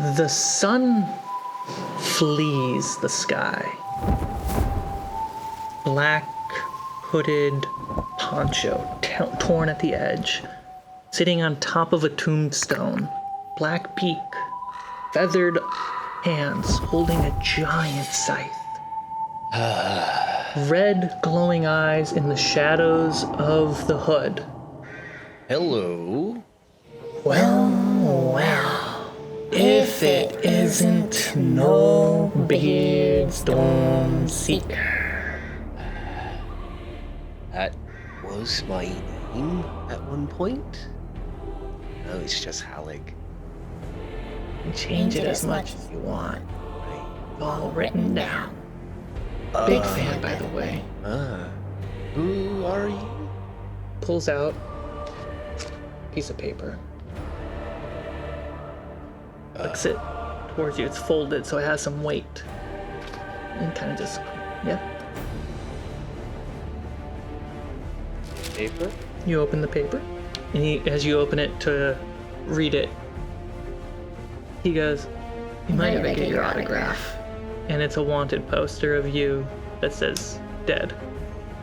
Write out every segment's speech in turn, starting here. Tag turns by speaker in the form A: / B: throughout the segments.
A: The sun flees the sky. Black hooded poncho torn at the edge, sitting on top of a tombstone. Black beak, feathered hands holding a giant scythe. Red glowing eyes in the shadows of the hood.
B: Hello.
A: Well, if it isn't no beard storm seeker.
B: That was my name at one point. No, it's just Hallig.
A: Change it as much as you want. All written down. Big fan, by the way.
B: Who are you?
A: Pulls out a piece of paper. Flicks it towards you. It's folded, so it has some weight. And kind of just, yeah.
B: Paper?
A: You open the paper, and as you open it to read it, he goes, "You might ever get your autograph." And it's a wanted poster of you that says dead.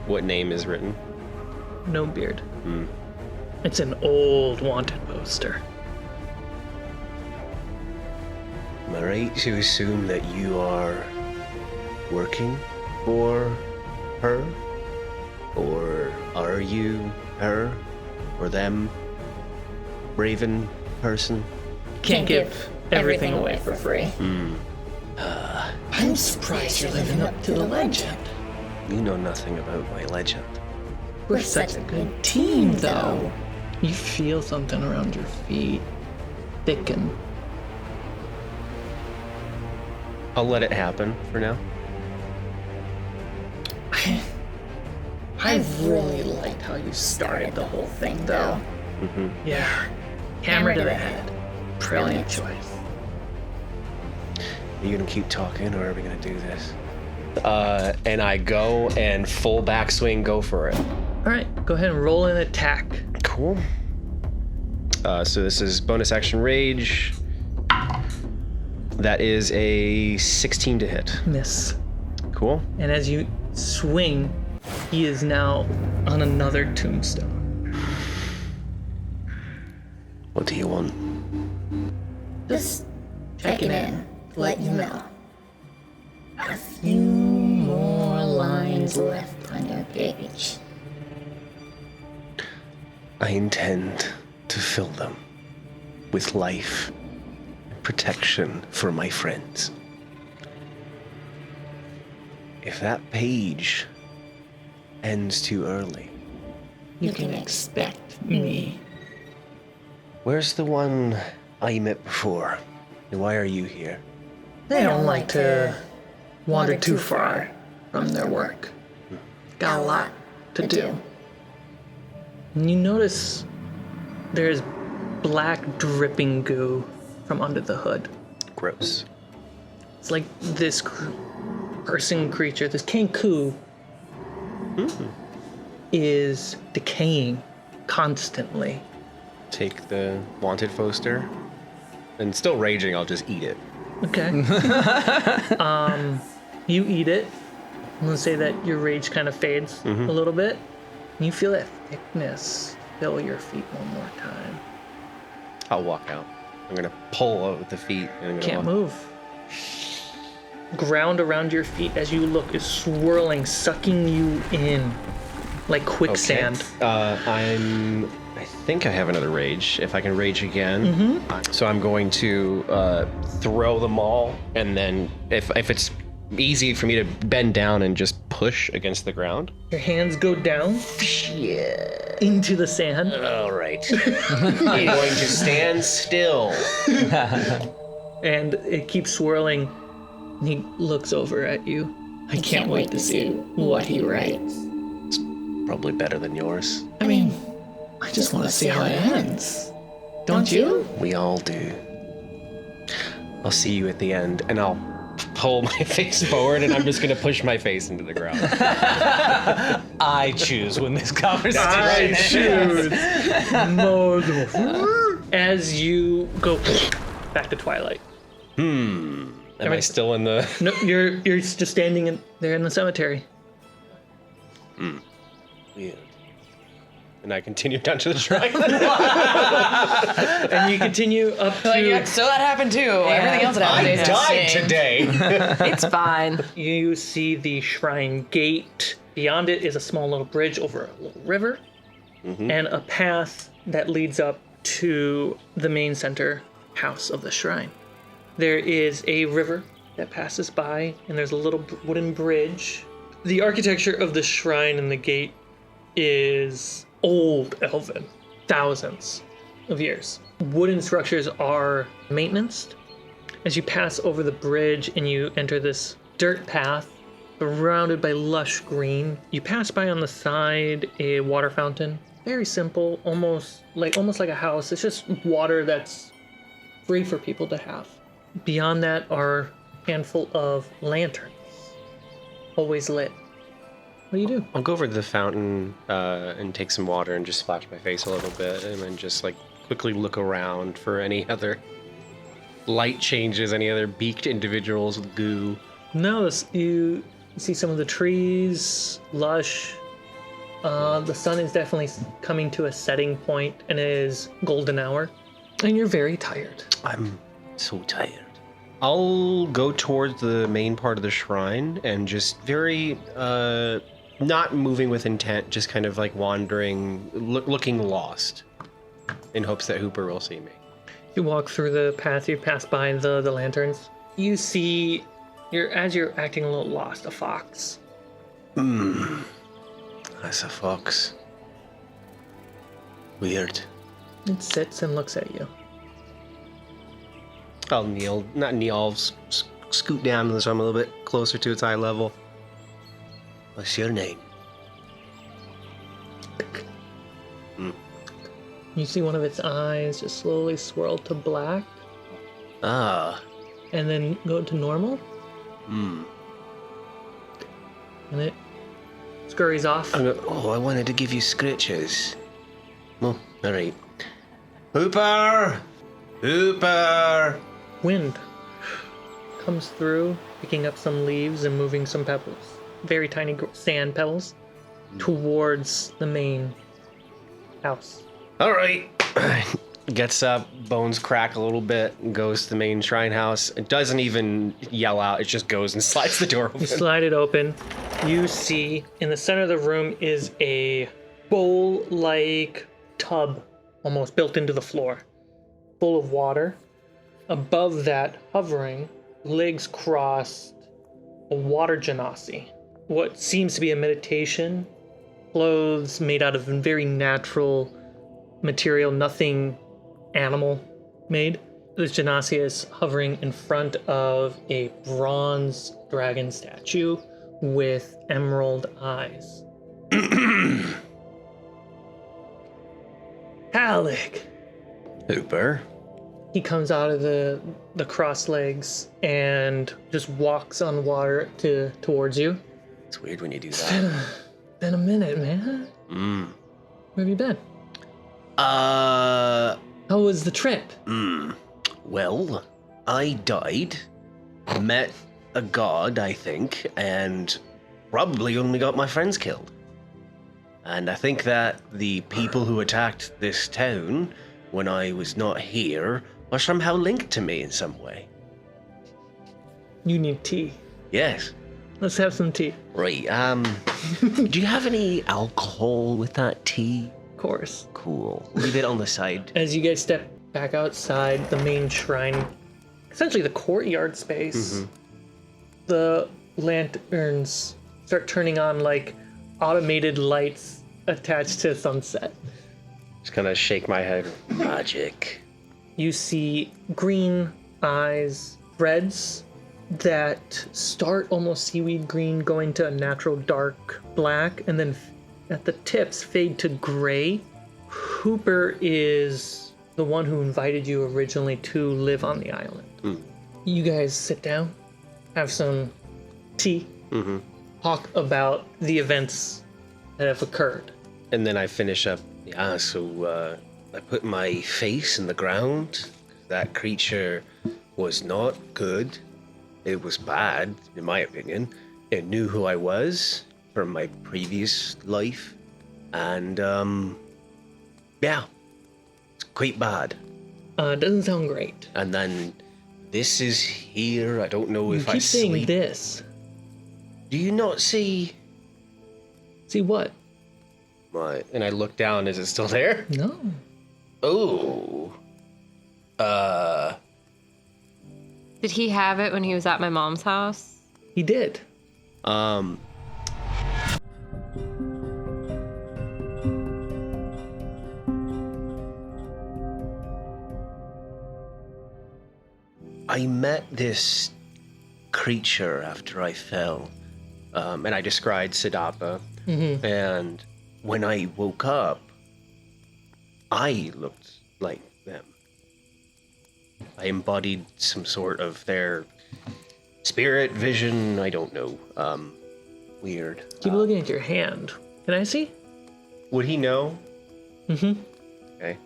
B: What name is written?
A: No beard. It's an old wanted poster.
B: Am I right to assume that you are working for her? Or are you her? Or them? Raven person?
C: Can't give everything away for free.
A: I'm surprised you're living up to the legend.
B: You know nothing about my legend.
A: We're such a good team, though. You feel something around your feet thicken.
B: I'll let it happen for now.
C: I really liked how you started the whole thing, though.
A: Yeah. Hammer to the head. Brilliant choice.
B: Are you gonna keep talking, or are we gonna do this? And I go and full backswing, go for it.
A: All right, go ahead and roll an attack.
B: Cool. So this is bonus action rage. That is a 16 to hit.
A: Miss.
B: Cool.
A: And as you swing, he is now on another tombstone.
B: What do you want?
C: Just checking in to let you know. A few more lines left on your page.
B: I intend to fill them with life and protection for my friends. If that page ends too early,
C: You can expect me.
B: where's the one I met before? And why are you here?
A: They don't like to wander too far from their work. Got a lot to do. And you notice there's black dripping goo from under the hood.
B: Gross.
A: It's like this person creature, this Kenku, is decaying constantly.
B: Take the wanted poster. And still raging, I'll just eat it.
A: Okay. You eat it. I'm gonna say that your rage kind of fades a little bit. And you feel that thickness fill your feet one more time.
B: I'll walk out. I'm gonna pull out with the feet. And I'm gonna
A: Can't
B: walk.
A: move. Ground around your feet as you look is swirling, sucking you in like quicksand.
B: I think I have another rage. If I can rage again. So I'm going to throw them all, and then if it's easy for me to bend down and just push against the ground.
A: Your hands go down into the sand.
B: All right. I'm going to stand still.
A: And it keeps swirling. And he looks over at you.
C: I can't wait to see what he writes.
B: Probably better than yours.
C: I mean, I just want to see how it ends. Don't you?
B: We all do. I'll see you at the end, and I'll pull my face forward, and I'm just gonna push my face into the ground.
D: I choose when this conversation
A: choose. As you go back to Twilight.
B: Am I still in the...
A: No, you're just standing there in the cemetery.
B: Weird. And I continue down to the shrine.
A: And you continue up to...
E: Like, yeah, so that happened too. Everything else that happened
B: I
E: is
B: died
E: insane.
B: today.
F: It's fine.
A: You see the shrine gate. Beyond it is a small little bridge over a little river. And a path that leads up to the main center house of the shrine. There is a river that passes by, and there's a little wooden bridge. The architecture of the shrine and the gate is old elven, thousands of years. Wooden structures are maintenanced. As you pass over the bridge and you enter this dirt path surrounded by lush green, you pass by on the side a water fountain. Very simple, almost like a house. It's just water that's free for people to have. Beyond that are a handful of lanterns, always lit. What do you do?
B: I'll go over to the fountain and take some water and just splash my face a little bit, and then just like quickly look around for any other light changes, any other beaked individuals with goo.
A: No, you see some of the trees, lush. The sun is definitely coming to a setting point, and it is golden hour, and you're very tired.
B: I'm so tired. I'll go towards the main part of the shrine and just very, not moving with intent, just kind of like wandering, looking lost in hopes that Hooper will see me.
A: You walk through the path, you pass by the lanterns. You see, as you're acting a little lost, a fox.
B: That's a fox. Weird.
A: It sits and looks at you.
B: I'll scoot down so I'm a little bit closer to its eye level. What's your name?
A: You see one of its eyes just slowly swirl to black.
B: Ah.
A: And then go to normal. And it scurries off.
B: I wanted to give you scritches. Oh, alright. Hooper! Hooper!
A: Wind comes through, picking up some leaves and moving some pebbles, very tiny sand pebbles, towards the main house.
B: Alright. Gets up, bones crack a little bit, and goes to the main shrine house. It doesn't even yell out, it just goes and slides the door open.
A: You slide it open. You see in the center of the room is a bowl-like tub, almost built into the floor, full of water. Above that, hovering, legs crossed, a water genasi. What seems to be a meditation, clothes made out of very natural material, nothing animal made. This genasi is hovering in front of a bronze dragon statue with emerald eyes. Halleck!
B: Hooper?
A: He comes out of the cross legs and just walks on water towards you.
B: It's weird when you do that.
A: Been a minute, man. Where have you been? How was the trip?
B: Well, I died, met a god, I think, and probably only got my friends killed. And I think that the people who attacked this town when I was not here are somehow linked to me in some way.
A: You need tea.
B: Yes.
A: Let's have some tea.
B: Right, do you have any alcohol with that tea?
A: Of course.
B: Cool. Leave it on the side.
A: As you guys step back outside the main shrine, essentially the courtyard space, the lanterns start turning on like automated lights attached to sunset.
B: Just kind of shake my head. Magic.
A: You see green eyes, threads that start almost seaweed green, going to a natural dark black, and then at the tips fade to gray. Hooper is the one who invited you originally to live on the island. You guys sit down, have some tea, talk about the events that have occurred.
B: And then I finish up. Yeah, so I put my face in the ground. That creature was not good. It was bad, in my opinion. It knew who I was from my previous life. And, yeah, it's quite bad.
A: Doesn't sound great.
B: And then this is here. I don't know if I
A: keep saying
B: sleep.
A: this.
B: Do you not see?
A: See what?
B: What? And I look down. Is it still there?
A: No.
B: Oh.
F: Did he have it when he was at my mom's house?
A: He did.
B: I met this creature after I fell, and I described Siddhartha. And when I woke up, I looked like them. I embodied some sort of their spirit, vision, I don't know. Weird.
A: Keep looking at your hand. Can I see?
B: Would he know?
A: Mm-hmm.
B: Okay.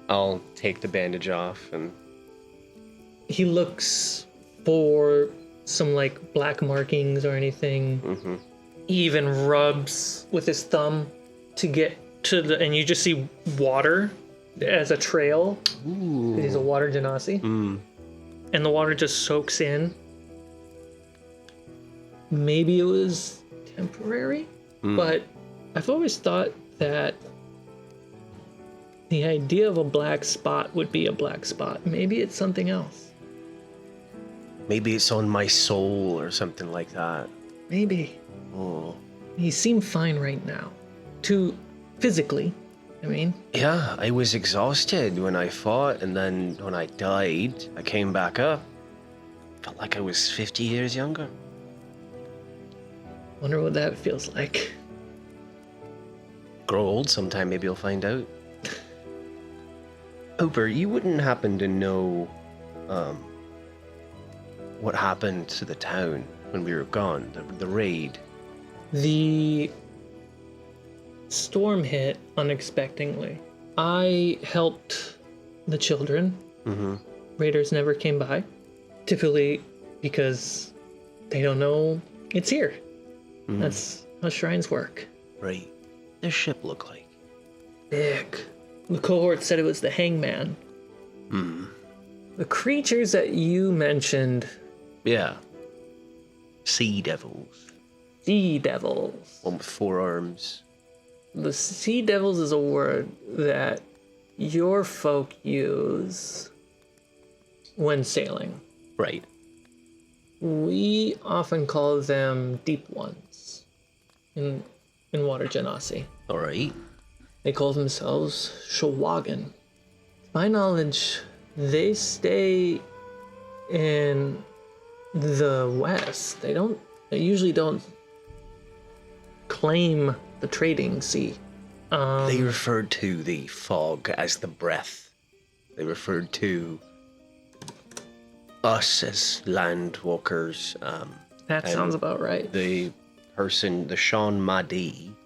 B: I'll take the bandage off and...
A: He looks for some like black markings or anything.
B: Mm-hmm.
A: He even rubs with his thumb to get to the, and you just see water as a trail.
B: Ooh.
A: He's a water genasi. And the water just soaks in. Maybe it was temporary, but I've always thought that the idea of a black spot would be a black spot. Maybe it's something else.
B: Maybe it's on my soul or something like that.
A: Maybe.
B: Oh.
A: He seemed fine right now. Physically, I mean.
B: Yeah, I was exhausted when I fought, and then when I died, I came back up. Felt like I was 50 years younger.
A: Wonder what that feels like.
B: Grow old sometime, maybe you'll find out. Hooper, you wouldn't happen to know what happened to the town when we were gone, the raid?
A: The storm hit unexpectedly. I helped the children.
B: Mm-hmm.
A: Raiders never came by, typically because they don't know it's here. That's how shrines work.
B: Right. Their ship look like?
A: Big. The cohort said it was the hangman. The creatures that you mentioned,
B: Yeah. Sea devils.
A: sea devils.
B: One with 4 arms.
A: The sea devils is a word that your folk use when sailing.
B: Right.
A: We often call them deep ones in water genasi.
B: Alright.
A: They call themselves Shawagan. To my knowledge, they stay in the west. They usually don't claim the trading sea.
B: They referred to the fog as the breath. They referred to us as landwalkers.
A: That sounds about right.
B: The person, the Shahan Madi,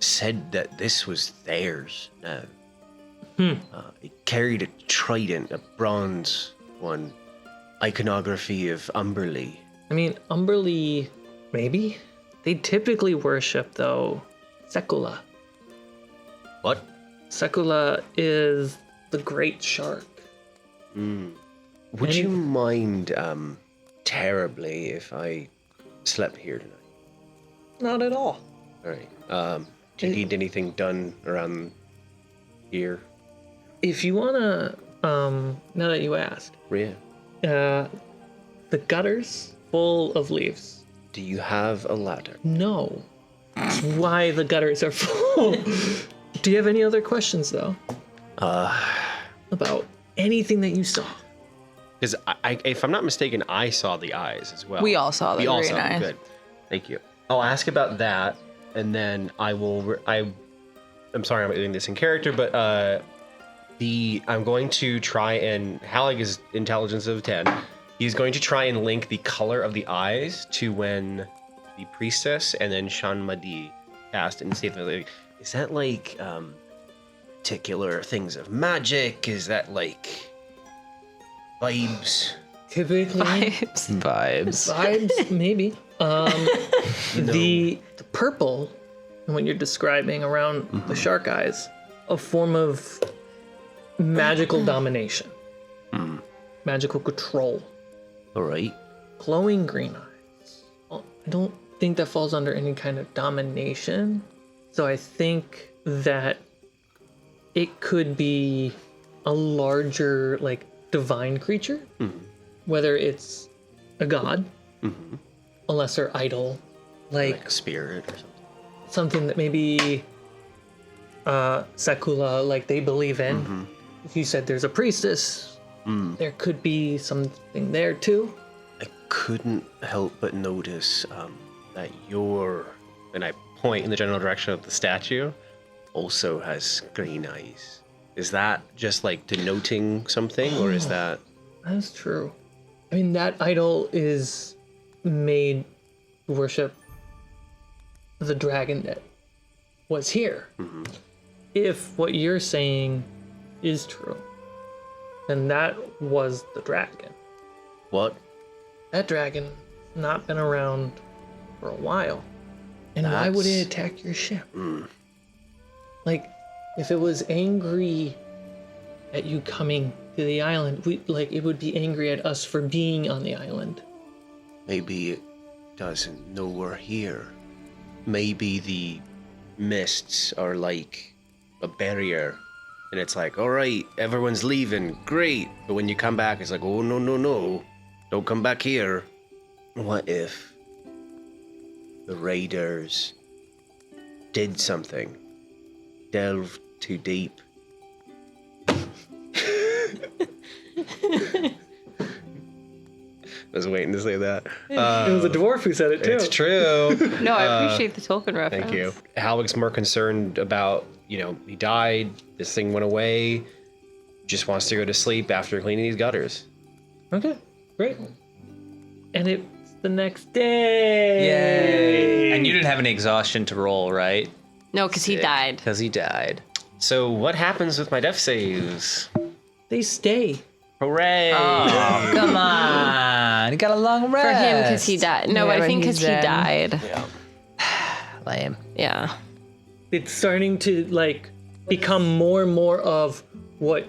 B: said that this was theirs now. He carried a trident, a bronze one, iconography of Umberlee.
A: I mean, Umberlee, maybe? They typically worship, though, Sekula.
B: What?
A: Sekula is the great shark.
B: Would you mind terribly if I slept here tonight?
A: Not at all.
B: All right. Do you need anything done around here?
A: If you wanna, now that you ask,
B: Rhea?
A: the gutter's full of leaves.
B: Do you have a ladder?
A: No. That's why the gutters are full. Do you have any other questions, though? About anything that you saw?
B: Because if I'm not mistaken, I saw the eyes as well.
E: We all saw them.
B: We all
E: very
B: saw them.
E: nice.
B: Good. Thank you. I'll ask about that, and then I will. I'm sorry I'm doing this in character, but I'm going to try and Hallig is intelligence of 10. He's going to try and link the color of the eyes to when the priestess and then Shan Madi cast and see if they're like, is that like particular things of magic? Is that like vibes?
A: Typically,
D: Vibes.
A: maybe. The purple, and what you're describing around the shark eyes, a form of magical domination, magical control.
B: All right.
A: Glowing green eyes. Well, I don't think that falls under any kind of domination. So I think that it could be a larger, like, divine creature. Whether it's a god, a lesser idol, like
B: A spirit or something.
A: something that maybe Sakula, like, they believe in. If you said there's a priestess, there could be something there too.
B: I couldn't help but notice that and I point in the general direction of the statue, also has green eyes. Is that just like denoting something, or is that...
A: That's true. I mean, that idol is made to worship the dragon that was here. If what you're saying is true, then that was the dragon.
B: What?
A: That dragon not been around for a while. And why would it attack your ship? Like, if it was angry at you coming to the island, it would be angry at us for being on the island.
B: Maybe it doesn't know we're here. Maybe the mists are like a barrier, and it's like, all right, everyone's leaving, great. But when you come back, it's like, oh, no, don't come back here. What if the raiders did something, delved too deep? I was waiting to say that.
A: It was a dwarf who said it too.
B: It's true.
F: No, I appreciate the Tolkien reference.
B: Thank you. Halwick's more concerned about, he died, this thing went away, just wants to go to sleep after cleaning these gutters.
A: Okay, great. And it's the next day.
D: Yay! And you didn't have any exhaustion to roll, right?
F: No, because he died.
D: Because he died.
B: So what happens with my death saves?
A: They stay.
B: Hooray!
D: Oh, come on. He got a long rest.
F: For him, because he died. No,
E: Yeah,
F: I
E: but
F: think because
E: he's
F: he
E: dead.
F: died.
D: Lame.
F: Yeah.
A: It's starting to, like, become more and more of what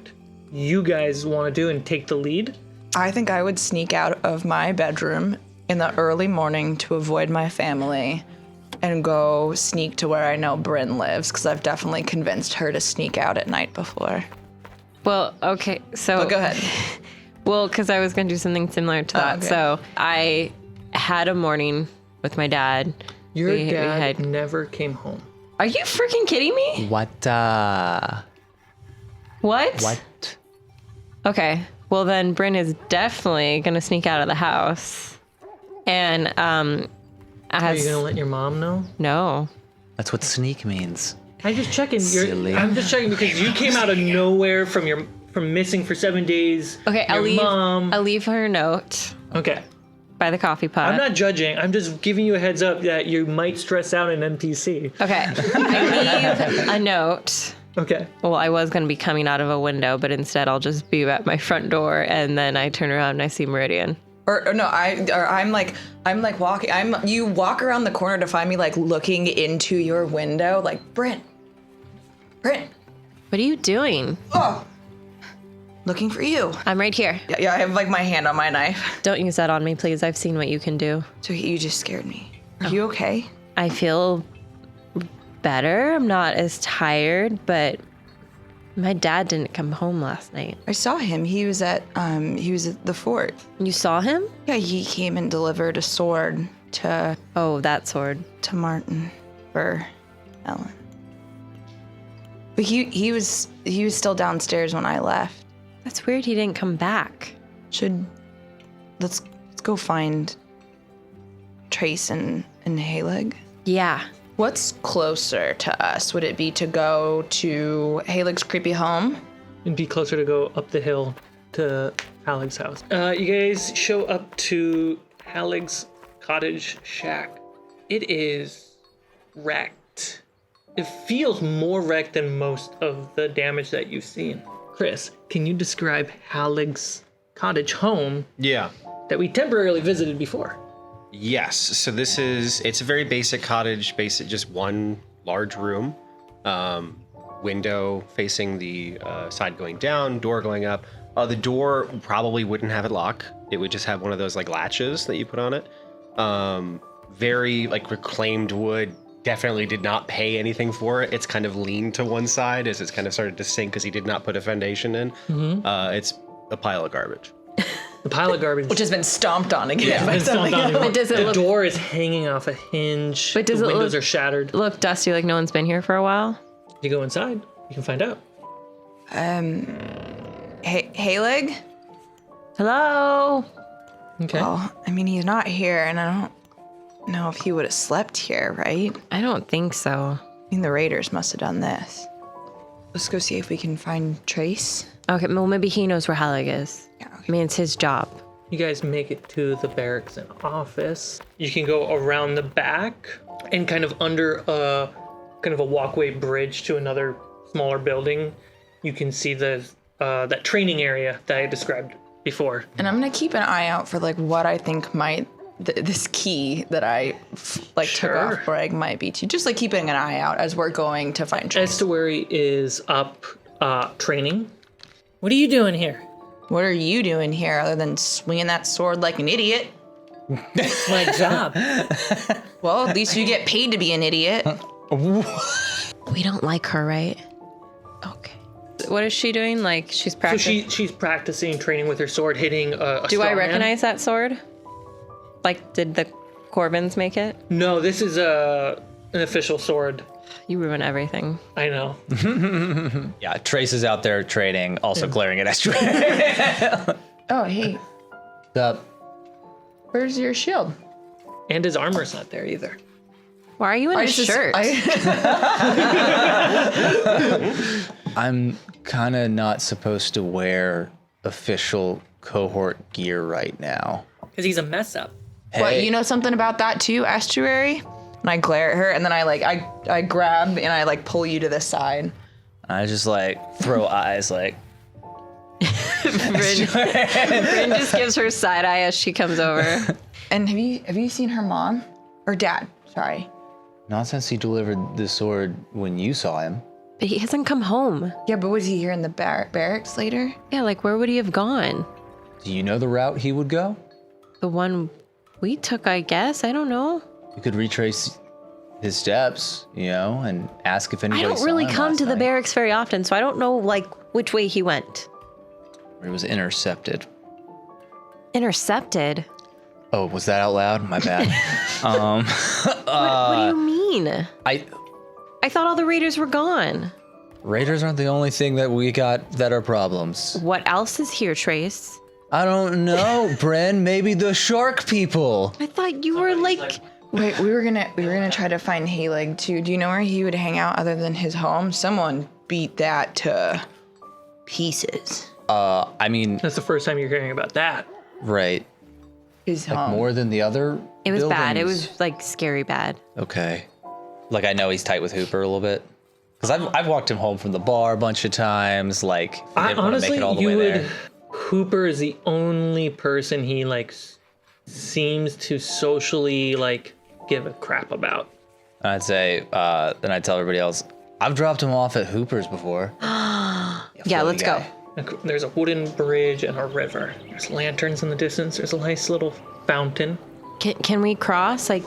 A: you guys want to do and take the lead.
E: I think I would sneak out of my bedroom in the early morning to avoid my family and go sneak to where I know Bryn lives, because I've definitely convinced her to sneak out at night before.
F: Well, okay, so...
E: But go ahead.
F: Well, because I was going to do something similar to that.
E: okay.
F: So I had a morning with my dad.
A: Your
F: We
A: dad
F: had-
A: never came home.
F: Are you freaking kidding me?
D: What?
F: What? Okay. Well, then Bryn is definitely going to sneak out of the house. And,
A: Are you
F: as...
A: gonna let your mom know?
F: No.
D: That's what sneak means.
A: I'm just checking.
D: Silly.
A: I'm just checking because you came out of nowhere from missing for 7 days.
F: Okay,
A: your
F: I'll
A: mom.
F: leave her a note
A: Okay.
F: by the coffee pot.
A: I'm not judging. I'm just giving you a heads up that you might stress out an NPC.
F: Okay. I leave a note.
A: Okay.
F: Well, I was going to be coming out of a window, but instead I'll just be at my front door, and then I turn around and I see Meridian.
E: Or no, I'm like walking. You walk around the corner to find me, like, looking into your window, like, Bryn.
F: What are you doing?
E: Oh, looking for you.
F: I'm right here.
E: Yeah, I have, like, my hand on my knife.
F: Don't use that on me, please. I've seen what you can do.
E: So you just scared me. Are you okay?
F: I feel better. I'm not as tired, but my dad didn't come home last night.
E: I saw him. He was at the fort.
F: You saw him?
E: Yeah, he came and delivered a sword to
F: Oh, that sword.
E: Martin for Ellen. But he was still downstairs when I left.
F: That's weird he didn't come back.
E: Let's go find Trace and Halig.
F: Yeah.
E: What's closer to us? Would it be to go to Halig's creepy home?
A: It'd be closer to go up the hill to Halig's house. You guys show up to Halig's cottage shack. It is wrecked. it feels more wrecked than most of the damage that you've seen. Chris, can you describe Hallig's cottage home
B: Yeah.
A: that we temporarily visited before?
B: Yes. So it's a very basic cottage, just one large room, window facing the side going down, door going up. The door probably wouldn't have a lock. It would just have one of those like latches that you put on it. Very like reclaimed wood. Definitely did not pay anything for it. It's kind of leaned to one side as it's kind of started to sink because he did not put a foundation in. It's a pile of garbage.
A: The pile of garbage.
E: Which has been stomped on again.
A: Yeah,
E: by
A: it's stomped
E: something
A: on.
E: else.
A: The door is hanging off a hinge.
F: But does
A: the
F: it
A: windows
F: look-
A: are shattered.
F: Look dusty, like no one's been here for a while.
A: If you go inside, you can find out.
E: Halig?
F: Hello?
A: Okay.
E: Well, I mean, he's not here, and I don't know if he would have slept here, right?
F: I don't think so.
E: I mean, the raiders must have done this. Let's go see if we can find Trace.
F: Okay, well, maybe he knows where Hallig is.
E: Yeah, okay.
F: I mean, it's his job.
A: You guys make it to the barracks and office. You can go around the back and kind of under a walkway bridge to another smaller building. You can see that training area that I described before.
E: And I'm gonna keep an eye out for like what I think might this key that I took
A: Sure.
E: off Bragg might be to. Just like keeping an eye out as we're going to find Trace.
A: Estuary is up training. What are you doing here?
E: What are you doing here other than swinging that sword like an idiot?
A: It's my job.
E: Well, at least you get paid to be an idiot.
F: We don't like her, right? Okay. What is she doing? Like, she's
A: So
F: practicing.
A: she's practicing training with her sword, hitting a
F: Do I
A: straw man.
F: recognize that sword? Like, did the Corbins make it?
A: No, this is an official sword.
F: You ruin everything.
A: I know.
D: Yeah, Trace is out there training, also glaring at Estuary.
E: Oh, hey,
G: Up.
E: where's your shield?
A: And his armor's not there either.
F: Why are you in a shirt?
G: I'm kind of not supposed to wear official cohort gear right now.
A: Because he's a mess up.
E: What,
G: Hey.
E: you know something about that too, Estuary? And I glare at her, and then I grab and I pull you to the side.
G: I just throw eyes
F: Bryn just gives her side eye as she comes over.
E: And have you seen her mom or dad? Sorry.
G: not since he delivered the sword when you saw him.
F: But he hasn't come home.
E: Yeah, but was he here in the barracks later?
F: Yeah, like where would he have gone?
G: Do you know the route he would go?
F: The one we took, I guess. I don't know.
G: You could retrace his steps, and ask if
F: I
G: anybody
F: don't really
G: saw him
F: come
G: last
F: to the
G: night.
F: barracks very often, so I don't know which way he went.
G: It was intercepted.
F: Intercepted?
G: Oh, was that out loud? My bad.
F: What do you mean?
G: I
F: I thought all the raiders were gone.
G: Raiders aren't the only thing that we got that are problems.
F: What else is here, Trace?
G: I don't know, Bren. Maybe the shark people.
F: I thought you were
E: Wait, we were gonna try to find Halig too. Do you know where he would hang out other than his home? Someone beat that to pieces.
G: I mean,
A: That's the first time you're hearing about that.
G: right.
E: His home.
G: More than the other
F: It was bad. It
G: buildings.
F: was scary bad.
G: Okay.
D: Like, I know he's tight with Hooper a little bit. Because I've walked him home from the bar a bunch of times. Like, he
A: I,
D: didn't want to make
A: honestly,
D: it all the
A: you
D: way
A: would.
D: there.
A: Hooper is the only person he seems to socially give a crap about.
G: I'd say, then I'd tell everybody else, I've dropped him off at Hooper's before.
F: Yeah, let's go.
A: There's a wooden bridge and a river. There's lanterns in the distance. There's a nice little fountain.
F: Can we cross? Or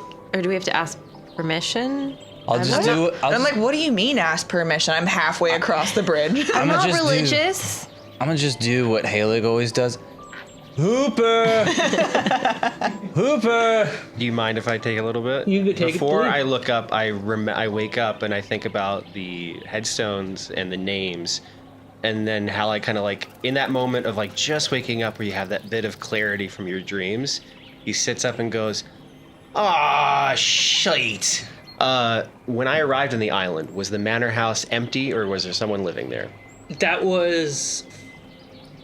F: do we have to ask permission?
G: I'll just do it.
E: I'm like, what do you mean ask permission? I'm halfway across the bridge.
F: I'm not
G: just
F: religious.
G: I'm gonna just do what Halig always does. Hooper! Hooper!
B: Do you mind if I take a little bit?
A: You could take it,
B: Before
A: please.
B: I look up, I wake up and I think about the headstones and the names, and then how I kind of in that moment of just waking up where you have that bit of clarity from your dreams, he sits up and goes, "Ah, shite." When I arrived on the island, was the manor house empty or was there someone living there?
A: That was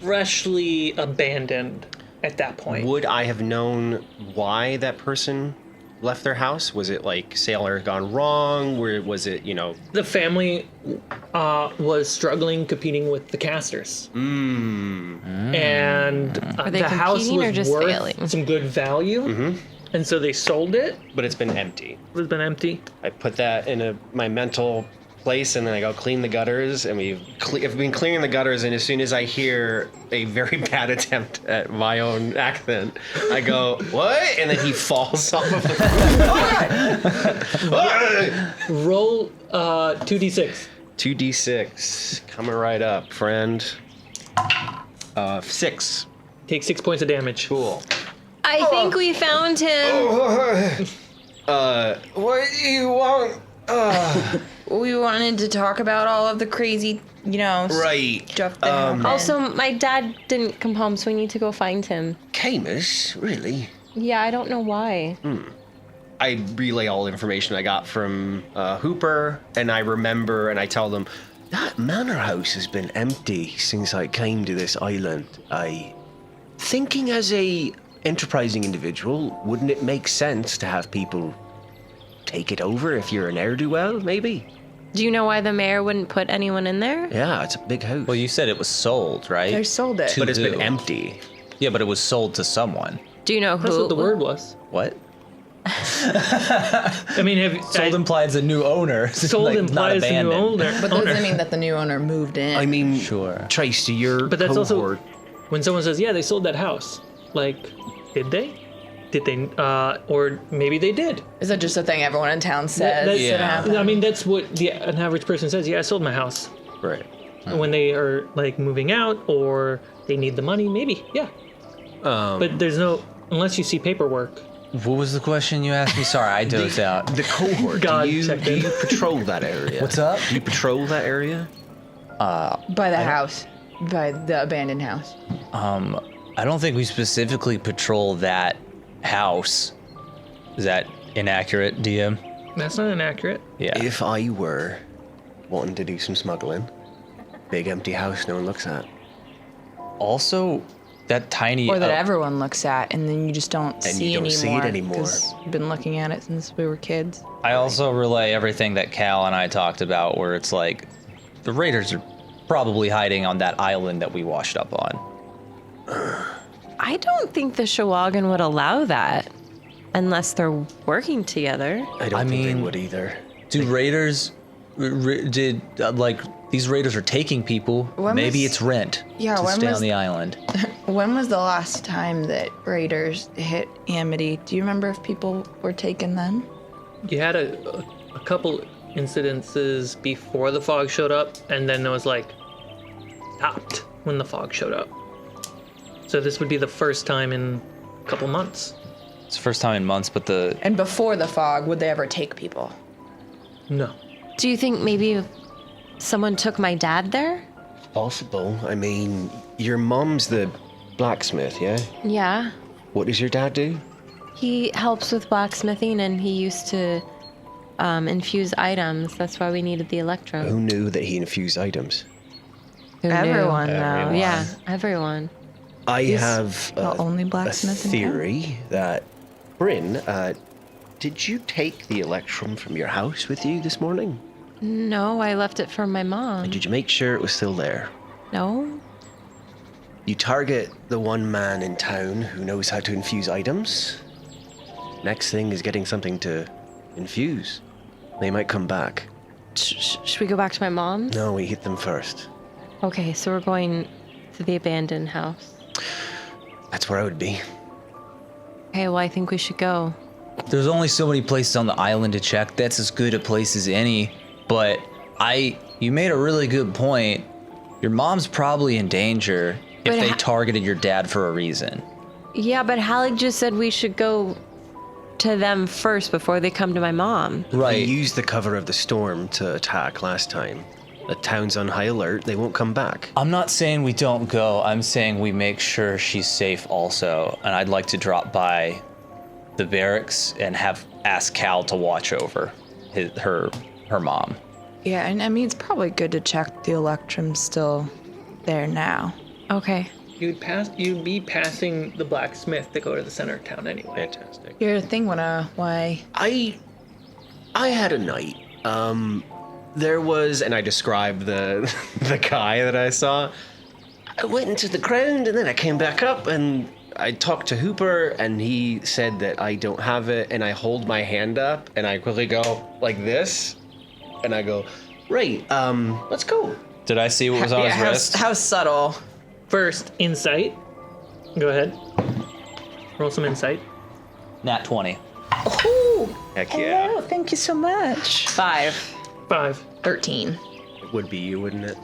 A: freshly abandoned at that point.
B: Would I have known why that person left their house? Was it like sailor gone wrong? Where was it,
A: The family was struggling competing with the casters. And
F: they
A: the house
F: competing or
A: was
F: just
A: worth
F: failing?
A: some good value. And so they sold it.
B: but it's been empty.
A: It's been empty.
B: I put that in my mental place, and then I go clean the gutters, and I've been cleaning the gutters, and as soon as I hear a very bad attempt at my own accent, I go, what? And then he falls off of the
A: Roll 2d6.
B: 2d6. Coming right up, friend. 6.
A: Take 6 points of damage.
B: Cool.
F: I think we found him.
B: What do you want?
E: We wanted to talk about all of the crazy,
B: Right.
E: stuff that happened.
F: Also, my dad didn't come home, so we need to go find him.
B: Camus? Really?
F: Yeah, I don't know why.
B: I relay all the information I got from Hooper, and I remember, and I tell them, that manor house has been empty since I came to this island. Thinking as a enterprising individual, wouldn't it make sense to have people take it over if you're an ne'er-do-well, maybe?
F: Do you know why the mayor wouldn't put anyone in there?
B: Yeah, it's a big house.
G: Well, you said it was sold, right?
E: They sold it.
B: but it's been
G: who?
B: empty.
G: Yeah, but it was sold to someone.
F: Do you know who?
A: That's what the word was.
G: What?
A: I mean,
G: Sold implies a new owner.
A: sold
G: like,
A: implies
G: not
A: the new
G: abandoned.
A: owner.
E: But that doesn't mean that the new owner moved in.
B: I mean,
G: Sure.
B: Trace, to your
A: But that's
B: cohort,
A: also when someone says, "Yeah, they sold that house." Like, did they? Did they? Or maybe they did.
E: Is that just a thing everyone in town says?
A: That's-
E: it happened?
A: I mean, that's what an average person says. Yeah, I sold my house.
B: right.
A: When they are like moving out or they need the money, maybe. Yeah. But there's no unless you see paperwork.
G: What was the question you asked me? Sorry, I dozed out.
B: The cohort,
A: God,
B: do
A: checked
B: you
A: in.
B: patrol that area?
G: What's up?
B: Do you patrol that area?
E: By the house. By the abandoned house.
G: I don't think we specifically patrol that house. Is that inaccurate, DM?
A: That's not inaccurate.
G: Yeah.
B: If I were wanting to do some smuggling, big empty house no one looks at.
G: Also, that tiny.
E: Or that everyone looks at and then you just don't see
B: you don't see it anymore.
E: Because you've been looking at it since we were kids.
G: I also relay everything that Cal and I talked about, where it's like the raiders are probably hiding on that island that we washed up on.
F: I don't think the Shawagan would allow that unless they're working together.
B: I don't
G: I
B: think they
G: mean-
B: would either.
G: Do raiders these raiders are taking people?
E: When
G: Maybe
E: was-
G: it's rent
E: Yeah,
G: to
E: when
G: stay
E: was-
G: on the island.
E: When was the last time that raiders hit Amity? Do you remember if people were taken then?
A: You had a couple incidences before the fog showed up, and then it was like stopped when the fog showed up. So this would be the first time in a couple months.
G: It's the first time in months, but
E: And before the fog, would they ever take people?
A: No.
F: Do you think maybe someone took my dad there?
B: Possible. I mean, your mom's the blacksmith, yeah?
F: Yeah.
B: What does your dad do?
F: He helps with blacksmithing and he used to infuse items. That's why we needed the electro.
B: Who knew that he infused items?
F: Who knew?
E: Everyone, though.
G: Everyone.
F: Yeah, everyone.
B: I
E: He's
B: have
E: the only
B: a
E: blacksmith in town?
B: theory that Bryn, did you take the electrum from your house with you this morning?
F: No, I left it for my mom.
B: Did you make sure it was still there?
F: No?
B: You target the one man in town who knows how to infuse items. Next thing is getting something to infuse. They might come back.
F: Should we go back to my mom's?
B: No, we hit them first.
F: Okay, so we're going to the abandoned house.
B: That's where I would be.
F: Okay, well, I think we should go.
G: there's only so many places on the island to check. That's as good a place as any. But you made a really good point. Your mom's probably in danger if
F: But
G: they targeted your dad for a reason.
F: Yeah, but Halleck just said we should go to them first before they come to my mom.
B: They
G: Right.
B: used the cover of the storm to attack last time. The town's on high alert. They won't come back.
G: I'm not saying we don't go. I'm saying we make sure she's safe also. And I'd like to drop by the barracks and ask Cal to watch over her mom.
E: Yeah, and I mean, it's probably good to check the electrum's still there now.
F: Okay.
A: You'd be passing the blacksmith to go to the center of town anyway.
B: Fantastic.
E: Your thing went why?
B: I had a night. There was, and I described the the guy that I saw. I went into the ground and then I came back up and I talked to Hooper and he said that I don't have it, and I hold my hand up and I quickly go like this and I go, right, let's go.
G: Did I see what was on his wrist?
E: How subtle.
A: First, insight. Go ahead. Roll some insight.
G: Nat 20.
E: Oh,
B: Heck yeah.
E: hello, thank you so much. 5.
A: 5.
E: 13.
B: It would be you, wouldn't it?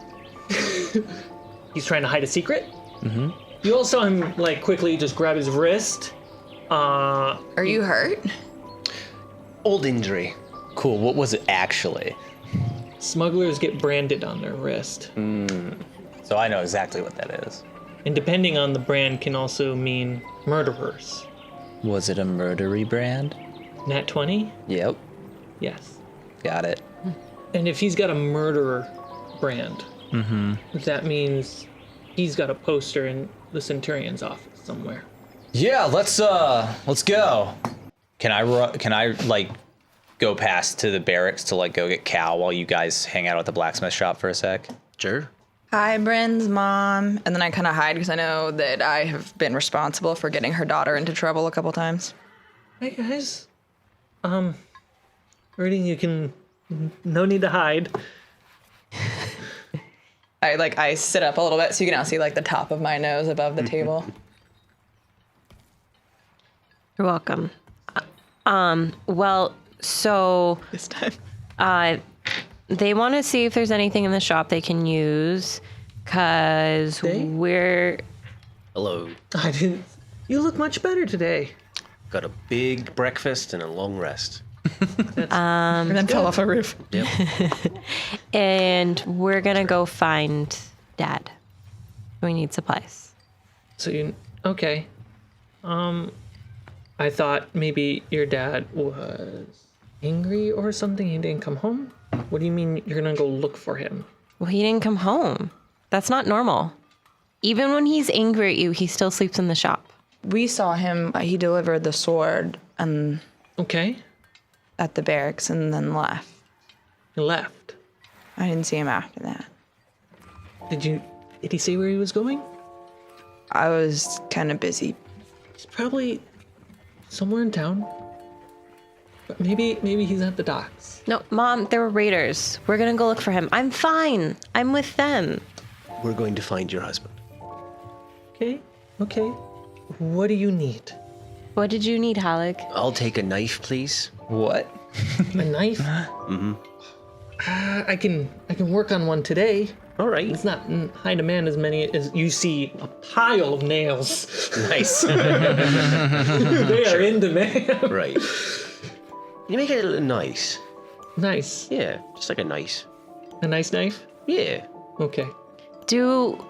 A: He's trying to hide a secret. Mm-hmm. You all saw him like quickly just grab his wrist.
E: Are you hurt?
B: Old injury.
G: Cool. What was it actually?
A: Smugglers get branded on their wrist.
G: So I know exactly what that is.
A: And depending on the brand can also mean murderers.
G: Was it a murdery brand?
A: Nat 20?
G: Yep.
A: Yes.
G: Got it.
A: And if he's got a murderer brand, that means he's got a poster in the Centurion's office somewhere.
G: Yeah, let's go. Can I like go past to the barracks to like go get Cal while you guys hang out at the blacksmith shop for a sec?
B: Sure.
E: Hi, Bryn's mom. And then I kind of hide because I know that I have been responsible for getting her daughter into trouble a couple times.
A: Hey guys. Reading, you can, no need to hide.
E: I sit up a little bit so you can now see like the top of my nose above the table.
F: You're welcome. Well, so
E: This time.
F: they want to see if there's anything in the shop they can use, because we're...
B: Hello.
A: I didn't. You look much better today.
B: Got a big breakfast and a long rest.
E: And then fell off a roof.
B: Yep.
F: And we're going to go find Dad. We need supplies.
A: So okay. I thought maybe your dad was angry or something. He didn't come home. What do you mean you're gonna go look for him?
F: Well, he didn't come home. That's not normal. Even when he's angry at you, he still sleeps in the shop.
E: We saw him. He delivered the sword and
A: Okay.
E: at the barracks and then left.
A: He left.
E: I didn't see him after that.
A: Did he say where he was going?
E: I was kind of busy.
A: He's probably somewhere in town. But maybe he's at the docks.
F: No, Mom, there were raiders. We're going to go look for him. I'm fine. I'm with them.
B: We're going to find your husband.
A: Okay. What do you need?
F: What did you need, Halleck?
B: I'll take a knife, please.
G: What?
A: A knife? I can work on one today.
B: All right.
A: It's not in high demand as many as you see a pile of nails.
B: Nice.
A: They are in demand.
B: Right. You make it a little nice.
A: Nice.
B: Yeah, just like a nice.
A: A nice knife?
B: Yeah.
A: Okay.
F: Do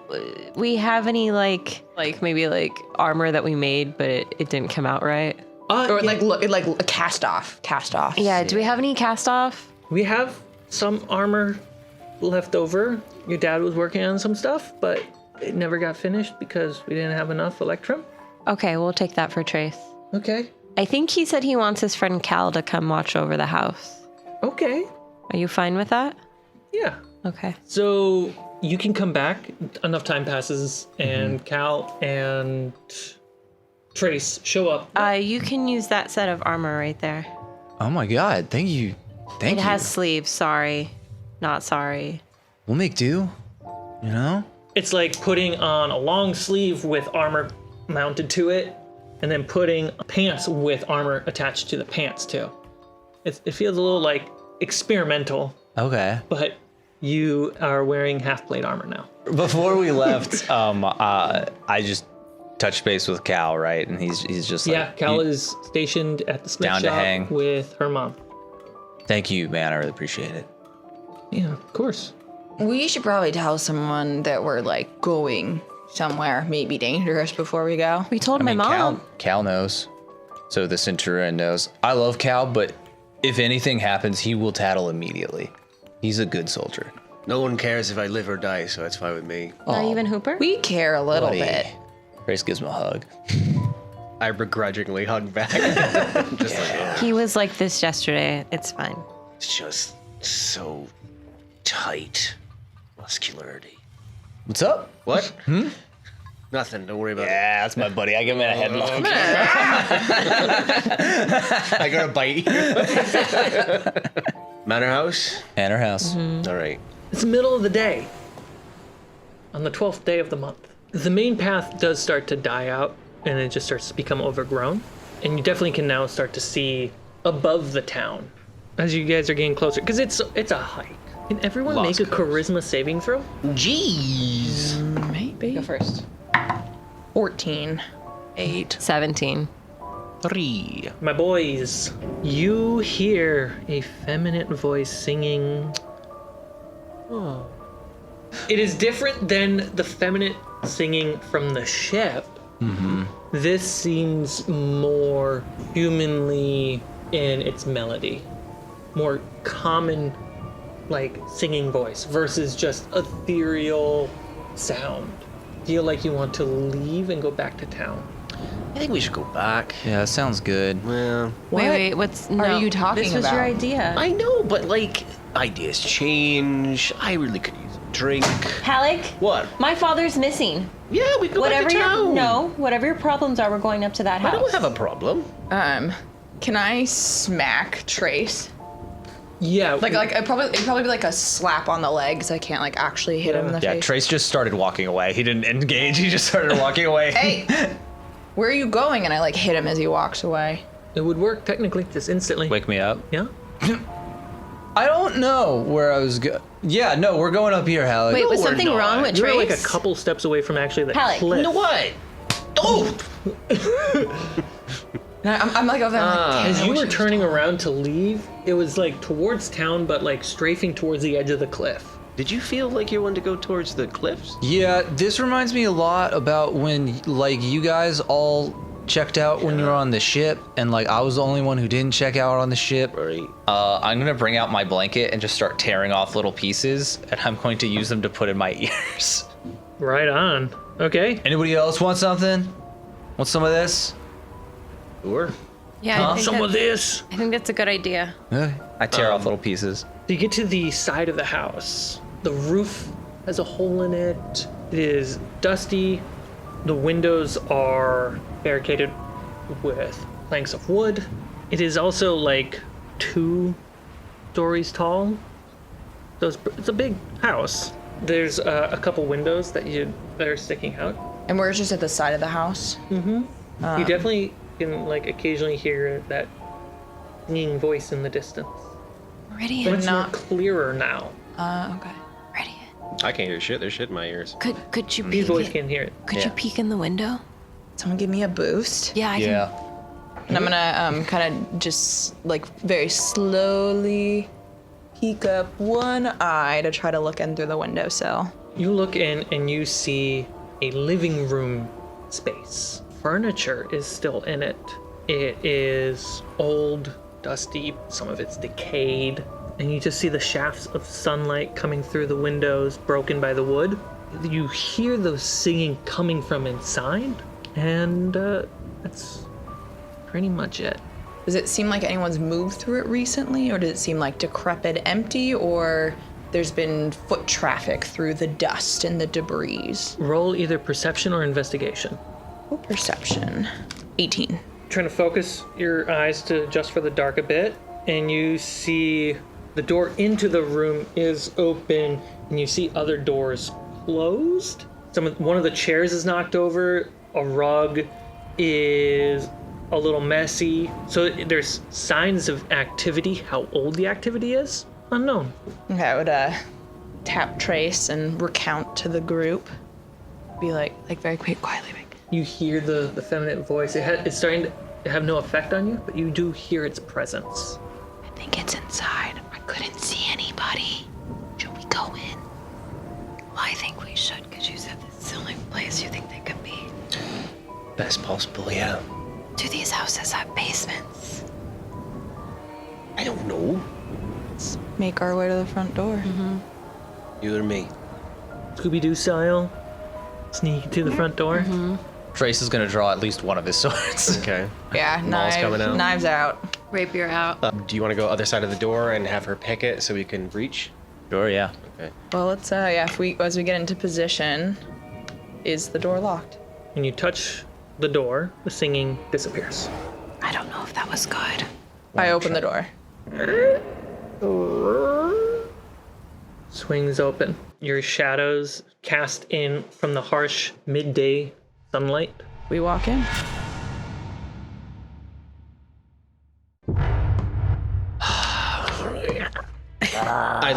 F: we have any, maybe armor that we made, but it didn't come out right?
E: Or
A: Yeah,
E: like a cast off.
F: Yeah, do we have any cast off?
A: we have some armor left over. Your dad was working on some stuff, but it never got finished because we didn't have enough Electrum.
F: Okay, we'll take that for Trace.
A: Okay.
F: I think he said he wants his friend Cal to come watch over the house.
A: Okay.
F: Are you fine with that?
A: Yeah.
F: Okay.
A: So you can come back. Enough time passes, and Cal and Trace show up.
F: You can use that set of armor right there.
G: Oh my god, thank you. Thank
F: It
G: you.
F: has sleeves, sorry. Not sorry.
G: We'll make do. You know?
A: It's like putting on a long sleeve with armor mounted to it, and then putting pants with armor attached to the pants too. It feels a little like experimental,
G: Okay.
A: but you are wearing half-plate armor now.
G: Before we left, I just touched base with Cal, right? And he's just like,
A: Yeah, Cal is stationed at the smith
G: Down to
A: shop
G: hang.
A: with her mom.
G: Thank you, man. I really appreciate it.
A: Yeah, of course.
E: We should probably tell someone that we're like going somewhere maybe dangerous before we go.
F: We told my mom.
G: Cal knows. So the Centurion knows. I love Cal, but if anything happens, he will tattle immediately. He's a good soldier.
B: No one cares if I live or die, so it's fine with me.
F: Not even Hooper?
E: We care a little
G: Buddy.
E: bit.
G: Grace gives him a hug.
B: I begrudgingly hug back. Just like,
F: He was like this yesterday. It's fine.
B: it's just so tight. Muscularity.
G: What's up?
B: What? Nothing. Don't worry about
G: Yeah, that's my buddy. I give him a headlock.
B: it. I gotta bite you. Manor house?
G: Manor house.
B: All right.
A: It's the middle of the day. On the 12th day of the month. The main path does start to die out, and it just starts to become overgrown. And you definitely can now start to see above the town as you guys are getting closer, because it's a hike. Can everyone
B: Lost
A: make a
B: coast.
A: charisma saving throw?
B: Jeez.
E: Maybe.
D: Go first.
E: 14.
D: 8.
F: 17.
B: 3.
A: My boys, you hear a feminine voice singing. Oh. It is different than the feminine singing from the ship. This seems more humanly in its melody, more common, like singing voice versus just ethereal sound. Feel like you want to leave and go back to town.
B: I think we should go back.
G: Yeah, that sounds good.
B: Well,
F: Wait, what's
E: are you talking
F: This was your
E: about?
F: idea.
B: I know, but like, ideas change. I really could use a drink.
F: Halleck,
B: What?
F: my father's missing.
B: Yeah, we go
F: Whatever
B: back to town.
F: whatever your problems are, we're going up to that house.
B: I don't have a problem.
E: Can I smack Trace?
A: Yeah,
E: Like it'd probably be like a slap on the leg, because I can't like actually hit him in the
G: Yeah,
E: face.
G: Trace just started walking away. He didn't engage. He just started walking away.
E: Hey, where are you going? And I like hit him as he walks away.
A: it would work technically, just instantly.
G: Wake me up.
A: Yeah.
G: I don't know where I was going. Yeah, no, we're going up here, Halleck.
F: Wait, was
B: we're
F: something
B: not.
F: wrong with
A: You're
F: Trace?
A: like a couple steps away from actually the
F: Halleck,
A: cliff.
B: You know what? Oh!
E: And I'm like over there. I'm like,
A: As
E: "Damn, I
A: you
E: wish
A: were
E: I was
A: turning around to leave, it was like towards town, but like strafing towards the edge of the cliff.
B: Did you feel like you wanted to go towards the cliffs?
G: Yeah, this reminds me a lot about when, like, you guys all checked out when you were on the ship, and, like, I was the only one who didn't check out on the ship.
B: Right.
G: I'm going to bring out my blanket and just start tearing off little pieces, and I'm going to use them to put in my ears.
A: Right on. Okay.
G: Anybody else want something? Want some of this?
B: Sure.
F: Yeah,
A: Some of this.
F: I think that's a good idea.
G: Okay. I tear off little pieces.
A: So you get to the side of the house. The roof has a hole in it. It is dusty. The windows are barricaded with planks of wood. It is also like 2 stories tall. So it's a big house. There's a couple windows that are sticking out.
E: And we're just at the side of the house.
A: You definitely can like occasionally hear that singing voice in the distance.
F: Ready
A: But
F: in.
A: it's not clearer now.
E: Okay.
F: Ready in.
B: I can't hear shit. There's shit in my ears.
F: Could you
A: These
F: peek?
A: boys can't hear it.
F: Could you peek in the window?
E: Someone give me a boost.
F: Yeah, I can.
G: Yeah.
E: And I'm gonna kind of just like very slowly peek up one eye to try to look in through the windowsill.
A: You look in and you see a living room space. Furniture is still in it. It is old, dusty, some of it's decayed, and you just see the shafts of sunlight coming through the windows, broken by the wood. You hear those singing coming from inside, and that's pretty much it.
E: Does it seem like anyone's moved through it recently, or does it seem like decrepit, empty, or there's been foot traffic through the dust and the debris?
A: Roll either perception or investigation.
E: Oh, perception. 18.
A: Trying to focus your eyes to adjust for the dark a bit, and you see the door into the room is open, and you see other doors closed. One of the chairs is knocked over. A rug is a little messy. So there's signs of activity. How old the activity is, unknown.
E: Okay, I would tap Trace and recount to the group. Be like very quietly.
A: You hear the feminine voice. It's starting to have no effect on you, but you do hear its presence.
F: I think it's inside. I couldn't see anybody. Should we go in? Well, I think we should, because you said this is the only place you think they could be.
B: Best possible, yeah.
F: Do these houses have basements?
B: I don't know.
E: Make our way to the front door.
B: You or me?
A: Scooby-Doo style. Sneak to the front door.
D: Trace is gonna draw at least one of his swords.
B: Okay.
E: Yeah,
B: Maul's coming out.
E: knives out.
F: Rapier out.
B: Do you want to go other side of the door and have her pick it so we can reach?
D: Sure, yeah.
B: Okay.
E: Well, let's if we as we get into position, is the door locked?
A: When you touch the door, the singing disappears.
F: I don't know if that was good.
E: I open the door.
A: Swings open. Your shadows cast in from the harsh midday sunlight.
E: We walk in.
B: I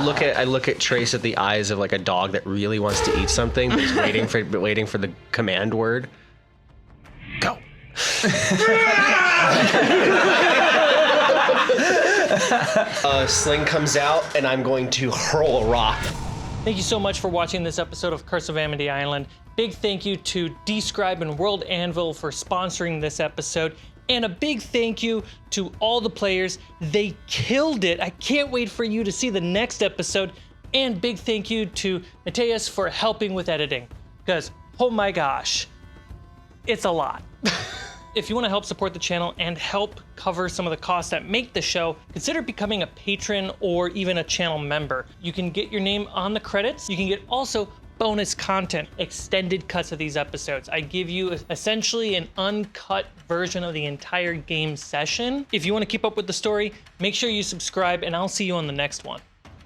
B: look at Trace at the eyes of like a dog that really wants to eat something, but is waiting for the command word. Go. Sling comes out, and I'm going to hurl a rock.
A: Thank you so much for watching this episode of Curse of Amity Island. Big thank you to Describe and World Anvil for sponsoring this episode. And a big thank you to all the players. They killed it. I can't wait for you to see the next episode. And big thank you to Mattias for helping with editing. Because, oh my gosh, it's a lot. If you want to help support the channel and help cover some of the costs that make the show, consider becoming a patron or even a channel member. You can get your name on the credits. You can get also bonus content, extended cuts of these episodes. I give you essentially an uncut version of the entire game session. If you want to keep up with the story, make sure you subscribe, and I'll see you on the next one.